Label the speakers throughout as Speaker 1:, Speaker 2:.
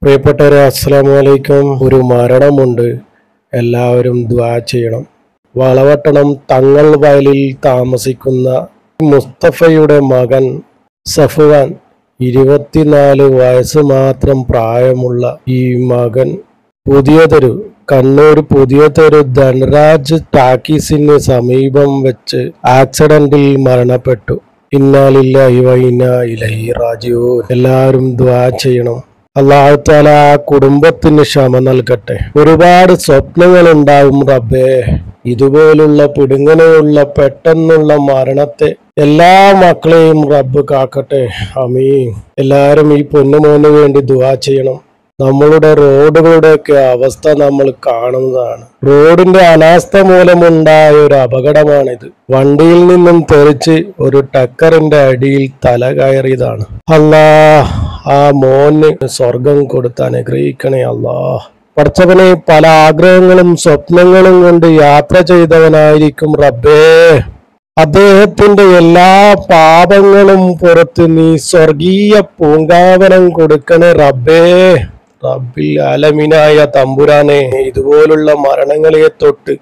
Speaker 1: പ്രിയപ്പെട്ടവരെ, അസ്സലാമു അലൈക്കും. ഒരു മരണമുണ്ട്, എല്ലാവരും ദുആ ചെയ്യണം. വളവട്ടണം തങ്ങൾ വയലിൽ താമസിക്കുന്ന മുസ്തഫയുടെ മകൻ സഫ്വാൻ, 24 വയസ്സ് മാത്രം പ്രായമുള്ള ഈ മകൻ കണ്ണൂർ പുതിയതെരു ധനരാജ് ടാക്കീസിന് സമീപം വെച്ച് ആക്സിഡന്റിൽ മരണപ്പെട്ടു. ഇന്നാ ലില്ലാഹി വ ഇന്നാ ഇലൈഹി റാജിഊൻ. എല്ലാവരും ദുആ ചെയ്യണം. അല്ലാഹു തആല ആ കുടുംബത്തിന് ക്ഷമ നൽകട്ടെ. ഒരുപാട് സ്വപ്നങ്ങൾ ഉണ്ടാവും റബ്ബേ. ഇതുപോലുള്ള പിടുങ്ങനെയുള്ള പെട്ടെന്നുള്ള മരണത്തെ എല്ലാ മക്കളെയും റബ്ബ് കാക്കട്ടെ. ആമീൻ. എല്ലാവരും ഈ പൊന്നുമോന് വേണ്ടി ദുആ ചെയ്യണം. നമ്മളുടെ റോഡുകളുടെയൊക്കെ അവസ്ഥ നമ്മൾ കാണുന്നതാണ്. റോഡിന്റെ അനാസ്ഥ മൂലമുണ്ടായ ഒരു അപകടമാണിത്. വണ്ടിയിൽ നിന്നും തെറിച്ച് ഒരു ടക്കറിന്റെ അടിയിൽ തല കയറിയതാണ്. അല്ലാഹ് ആ മോന് സ്വർഗം കൊടുത്ത് അനുഗ്രഹിക്കണേ അല്ലാഹ്. പടച്ചവനെ, പല ആഗ്രഹങ്ങളും സ്വപ്നങ്ങളും കൊണ്ട് യാത്ര ചെയ്തവനായിരിക്കും റബ്ബേ. അദ്ദേഹത്തിന്റെ എല്ലാ പാപങ്ങളും പുറത്ത് നീ സ്വർഗീയ പൂങ്കാവനം കൊടുക്കണേ റബ്ബേ. റബ്ബിൽ ആലമീനായ തമ്പുരാനെ, ഇതുപോലുള്ള മരണങ്ങളെ തൊട്ട്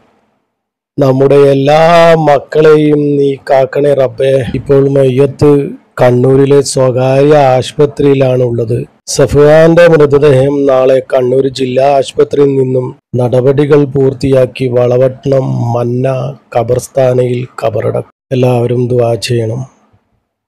Speaker 1: നമ്മുടെ എല്ലാ മക്കളെയും നീ കാക്കണേ റബ്ബേ. ഇപ്പോൾ മയ്യത്ത് കണ്ണൂരിലെ സ്വകാര്യ ആശുപത്രിയിലാണ് ഉള്ളത്. സഫ്വാന്റെ മൃതദേഹം നാളെ കണ്ണൂർ ജില്ലാ ആശുപത്രിയിൽ നിന്നും നടപടികൾ പൂർത്തിയാക്കി വളവട്ടണം മന്ന ഖബർസ്ഥാനയിൽ ഖബറടക്കും. എല്ലാവരും ദുആ ചെയ്യണം.